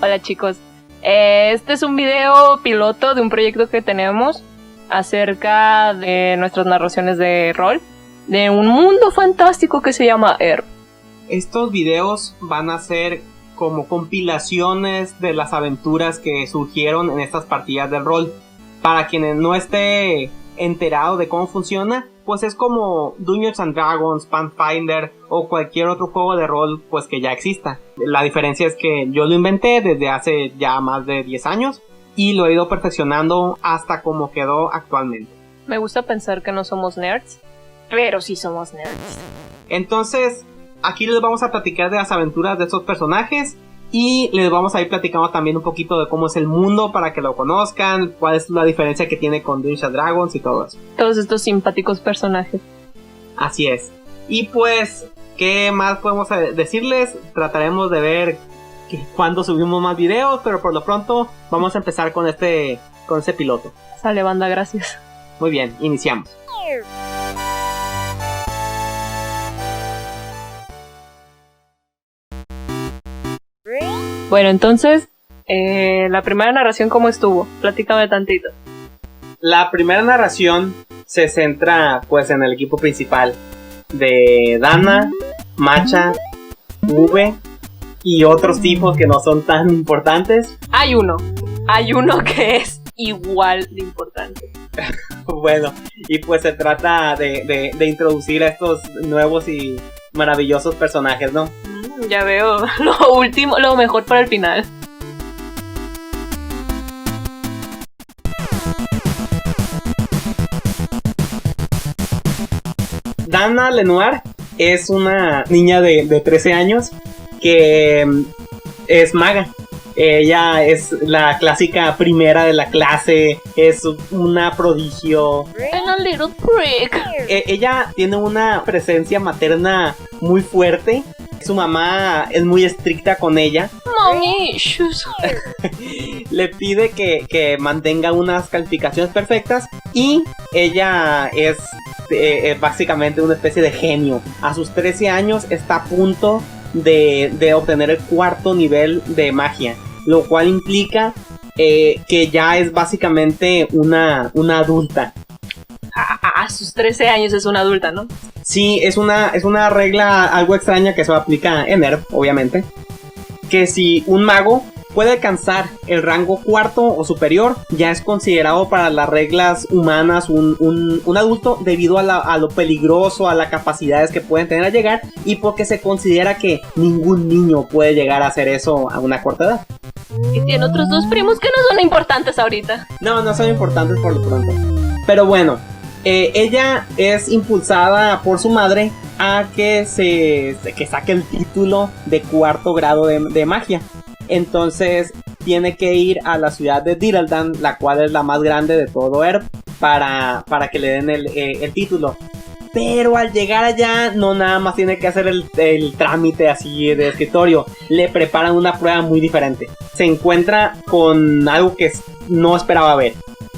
Hola chicos, este es un video piloto de un proyecto que tenemos acerca de nuestras narraciones de rol de un mundo fantástico que se llama ERP. Estos videos van a ser como compilaciones de las aventuras que surgieron en estas partidas del rol. Para quienes no esté enterado de cómo funciona, pues es como Dungeons and Dragons, Pathfinder o cualquier otro juego de rol pues que ya exista. La diferencia es que yo lo inventé desde hace ya más de 10 años y lo he ido perfeccionando hasta como quedó actualmente. Me gusta pensar que no somos nerds, pero sí somos nerds. Entonces, aquí les vamos a platicar de las aventuras de estos personajes y les vamos a ir platicando también un poquito de cómo es el mundo para que lo conozcan, cuál es la diferencia que tiene con Dungeons and Dragons y todo eso. Todos estos simpáticos personajes. Así es. Y pues, ¿qué más podemos decirles? Trataremos de ver cuándo subimos más videos, pero por lo pronto vamos a empezar con este piloto. Sale, banda, gracias. Muy bien, iniciamos. Bueno, entonces, la primera narración, ¿cómo estuvo? Platícame tantito. La primera narración se centra pues en el equipo principal de Dana, Macha, V y otros tipos que no son tan importantes. Hay uno que es igual de importante. Bueno, y pues se trata de introducir a estos nuevos y maravillosos personajes, ¿no? Ya veo, lo mejor para el final. Dana Lenoir es una niña de 13 años que es maga. Ella es la clásica primera de la clase, es una prodigio. And a little prick. Ella tiene una presencia materna muy fuerte. Su mamá es muy estricta con ella. Mommy issues. Le pide que mantenga unas calificaciones perfectas y ella es básicamente una especie de genio. A sus 13 años está a punto de obtener el 4º nivel de magia, lo cual implica que ya es básicamente una adulta. A sus 13 años es una adulta, ¿no? Sí, es una regla algo extraña que se aplica en ERP, obviamente. Que si un mago puede alcanzar el rango 4º o superior, ya es considerado para las reglas humanas un adulto debido a lo peligroso, a las capacidades que pueden tener al llegar y porque se considera que ningún niño puede llegar a hacer eso a una corta edad. Y tiene otros 2 primos que no son importantes ahorita. No son importantes por lo pronto. Pero bueno, ella es impulsada por su madre a que saque el título de 4º grado de magia. Entonces tiene que ir a la ciudad de Diraldan, la cual es la más grande de todo ERP, para que le den el título. Pero al llegar allá no nada más tiene que hacer el trámite así de escritorio. Le preparan una prueba muy diferente. Se encuentra con algo que no esperaba ver.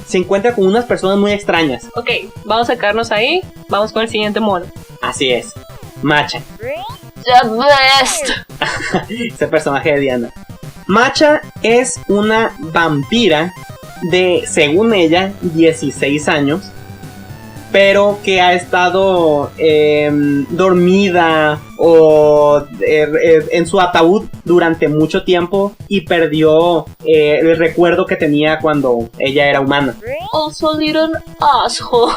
Se encuentra con unas personas muy extrañas. Ok, vamos a sacarnos ahí. Vamos con el siguiente mono. Así es, Macha. The best. Ese personaje de Diana. Macha es una vampira de, según ella, 16 años, pero que ha estado dormida o en su ataúd durante mucho tiempo y perdió el recuerdo que tenía cuando ella era humana. Also little asshole.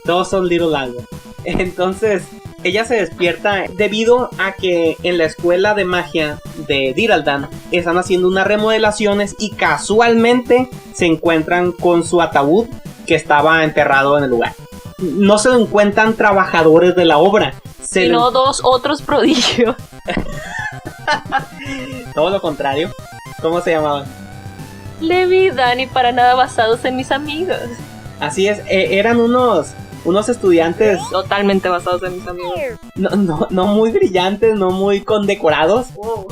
Todos son little algo. Entonces ella se despierta debido a que en la escuela de magia de Diraldan están haciendo unas remodelaciones y casualmente se encuentran con su ataúd que estaba enterrado en el lugar. No se lo encuentran trabajadores de la obra, sino 2 otros prodigios. Todo lo contrario. ¿Cómo se llamaban? Levi y Dani, para nada basados en mis amigos. Así es, eran unos unos estudiantes Totalmente basados en mis amigos. no muy brillantes, no muy condecorados. Wow.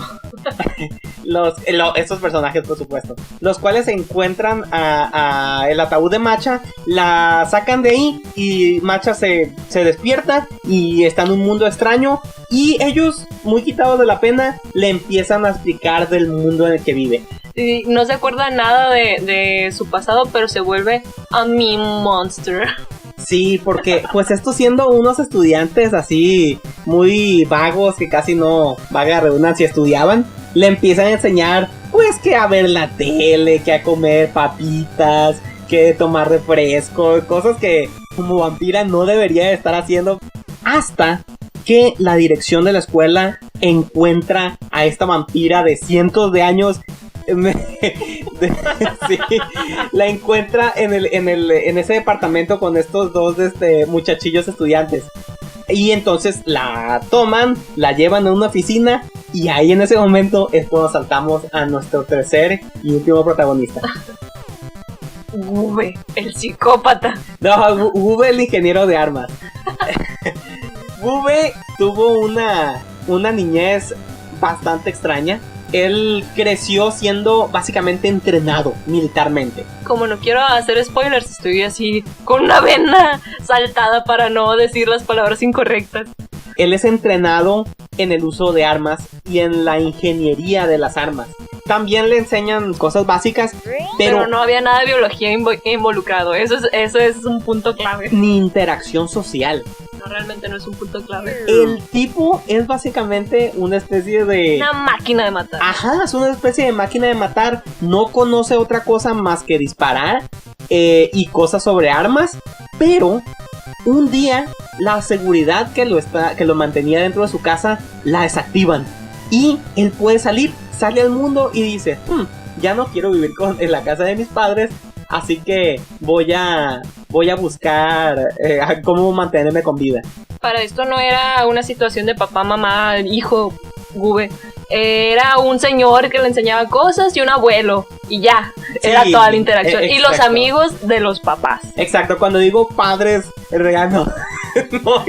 Estos personajes, por supuesto, los cuales encuentran a el ataúd de Macha, la sacan de ahí y Macha se despierta y está en un mundo extraño, y ellos, muy quitados de la pena, le empiezan a explicar del mundo en el que vive. Y no se acuerda nada de su pasado, pero se vuelve a meme monster. Sí, porque pues esto, siendo unos estudiantes así muy vagos, que casi no, vaga redundancia, estudiaban, le empiezan a enseñar pues que a ver la tele, que a comer papitas, que tomar refresco, cosas que como vampira no debería de estar haciendo, hasta que la dirección de la escuela encuentra a esta vampira de cientos de años. Sí, la encuentra en ese departamento con estos dos muchachillos estudiantes. Y entonces la toman, la llevan a una oficina, y ahí en ese momento es cuando saltamos a nuestro tercer y último protagonista. Gube, el psicópata. No, Gube, el ingeniero de armas. Gube tuvo una niñez bastante extraña. Él creció siendo básicamente entrenado militarmente. Como no quiero hacer spoilers, estoy así con una vena saltada para no decir las palabras incorrectas. Él es entrenado en el uso de armas y en la ingeniería de las armas. También le enseñan cosas básicas, pero no había nada de biología involucrado. Eso es un punto clave. Ni interacción social. No, realmente no es un punto clave. El tipo es básicamente una especie de... una máquina de matar. Ajá, es una especie de máquina de matar. No conoce otra cosa más que disparar y cosas sobre armas. Pero un día la seguridad que lo mantenía dentro de su casa la desactivan. Y él puede salir, sale al mundo y dice, ya no quiero vivir en la casa de mis padres, así que voy a buscar cómo mantenerme con vida. Para esto no era una situación de papá, mamá, hijo, Gube. Era un señor que le enseñaba cosas y un abuelo. Y ya, era toda la interacción. Y los amigos de los papás. Exacto, cuando digo padres, en realidad no. No,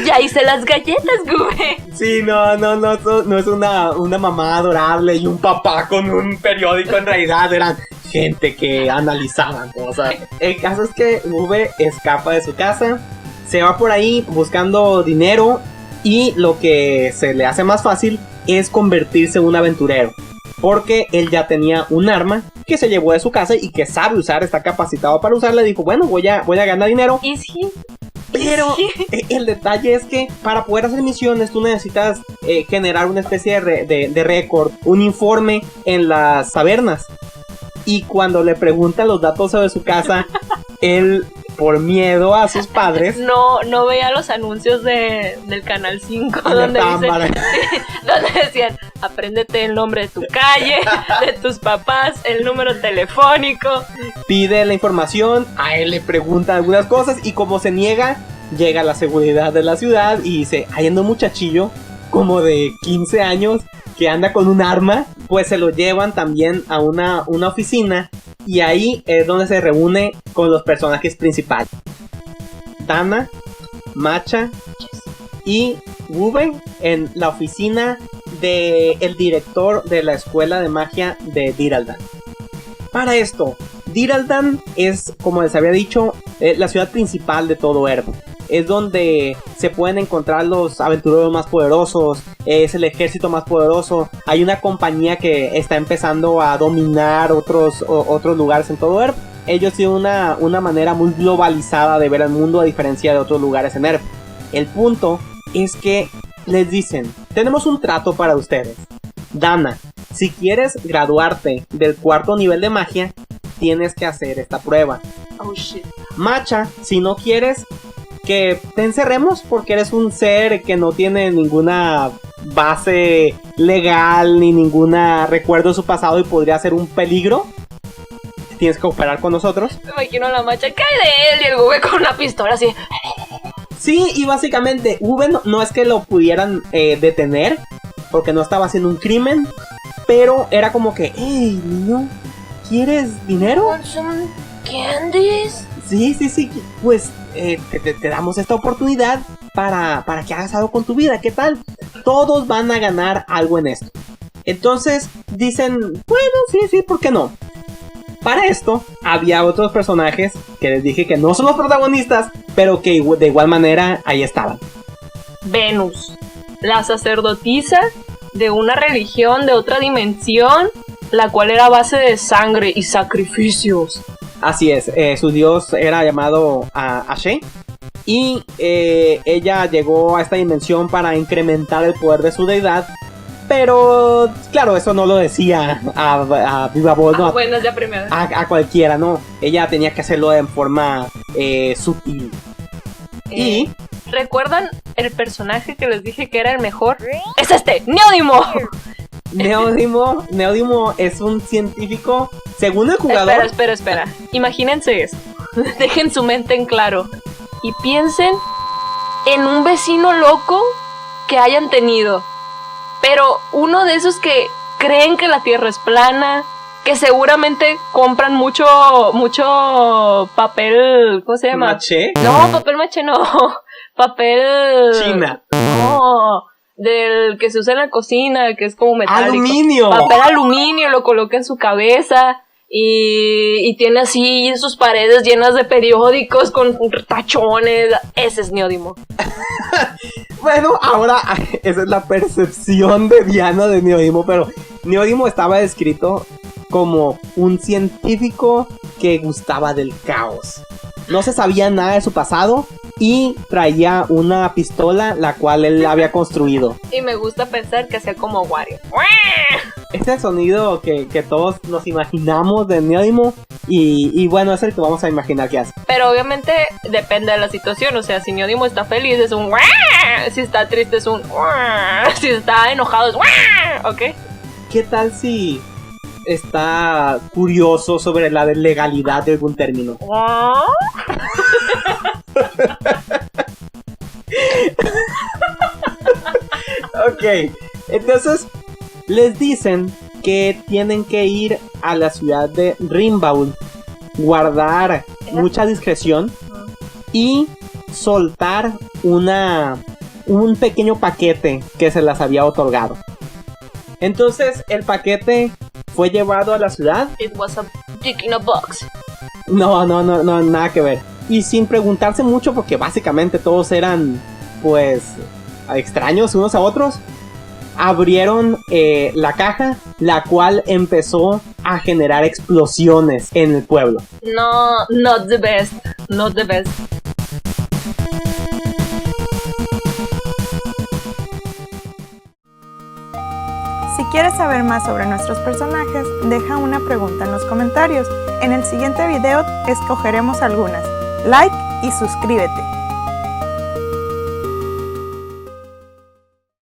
ya hice las galletas, Gube. Sí, no es una mamá adorable y un papá con un periódico. En realidad eran gente que analizaban cosas. El caso es que Gube escapa de su casa, se va por ahí buscando dinero, y lo que se le hace más fácil es convertirse en un aventurero, porque él ya tenía un arma que se llevó de su casa y que sabe usar, está capacitado para usarla. Dijo, bueno, voy a ganar dinero. ¿Y sí? Pero el detalle es que para poder hacer misiones tú necesitas generar una especie de récord, un informe en las tabernas. Y cuando le preguntan los datos sobre su casa, él, por miedo a sus padres, no veía los anuncios del Canal 5 donde decían, apréndete el nombre de tu calle, de tus papás, el número telefónico. Pide la información, a él le preguntan algunas cosas, y como se niega, llega la seguridad de la ciudad y dice, hay un muchachillo como de 15 años que anda con un arma. Pues se lo llevan también a una oficina, y ahí es donde se reúne con los personajes principales: Dana, Macha y Gube, en la oficina del director de la escuela de magia de Diraldan. Para esto, Diraldan es, como les había dicho, la ciudad principal de todo Ergo. Es donde se pueden encontrar los aventureros más poderosos, es el ejército más poderoso. Hay una compañía que está empezando a dominar otros lugares en todo Ergo. Ellos tienen una manera muy globalizada de ver el mundo, a diferencia de otros lugares en Ergo. El punto es que les dicen, tenemos un trato para ustedes. Dana, si quieres graduarte del 4º nivel de magia, tienes que hacer esta prueba. Oh shit. Macha, si no quieres que te encerremos porque eres un ser que no tiene ninguna base legal ni ninguna recuerdo de su pasado y podría ser un peligro, tienes que cooperar con nosotros. Me imagino a la Macha, cae de él y el Gube con una pistola así. Sí, y básicamente Gube no es que lo pudieran detener porque no estaba haciendo un crimen, pero era como que, hey, niño, ¿quieres dinero? ¿Want some candies? Sí, pues te damos esta oportunidad para que hagas algo con tu vida. ¿Qué tal? Todos van a ganar algo en esto. Entonces dicen, bueno, sí, ¿por qué no? Para esto había otros personajes que les dije que no son los protagonistas, pero que de igual manera ahí estaban. Venus, la sacerdotisa de una religión de otra dimensión, la cual era a base de sangre y sacrificios. Así es, su dios era llamado Ashe. Y ella llegó a esta dimensión para incrementar el poder de su deidad. Pero, claro, eso no lo decía a viva voz, ¿no? Bueno, ya primero. A cualquiera, ¿no? Ella tenía que hacerlo en forma sutil. Y... ¿recuerdan el personaje que les dije que era el mejor? ¡Es este! ¡Neodimo! Neodimo es un científico, según el jugador... Espera. Imagínense esto. Dejen su mente en claro. Y piensen en un vecino loco que hayan tenido. Pero uno de esos que creen que la Tierra es plana, que seguramente compran mucho papel... ¿cómo se llama? ¿Maché? No, papel maché no. Papel... China. No, del que se usa en la cocina, que es como metálico. ¡Aluminio! Papel aluminio, lo coloca en su cabeza y tiene así sus paredes llenas de periódicos con tachones. Ese es Neodimo. Bueno, ahora esa es la percepción de Diana de Neodimo, pero Neodimo estaba descrito como un científico que gustaba del caos. No se sabía nada de su pasado y traía una pistola la cual él había construido. Y me gusta pensar que hacía como Wario. Este es el sonido que todos nos imaginamos de Neodimo y bueno, es el que vamos a imaginar que hace. Pero obviamente depende de la situación, o sea, si Neodimo está feliz es un si está triste es un si está enojado es ¿ok? ¿Qué tal si está curioso sobre la legalidad de algún término? Ok, entonces les dicen que tienen que ir a la ciudad de Rimbaud, guardar mucha discreción y soltar un pequeño paquete que se las había otorgado. Entonces el paquete fue llevado a la ciudad. It was a dick in a box. No, nada que ver. Y sin preguntarse mucho, porque básicamente todos eran, pues, extraños unos a otros, abrieron la caja, la cual empezó a generar explosiones en el pueblo. No, not the best. Si quieres saber más sobre nuestros personajes, deja una pregunta en los comentarios. En el siguiente video escogeremos algunas. Like y suscríbete.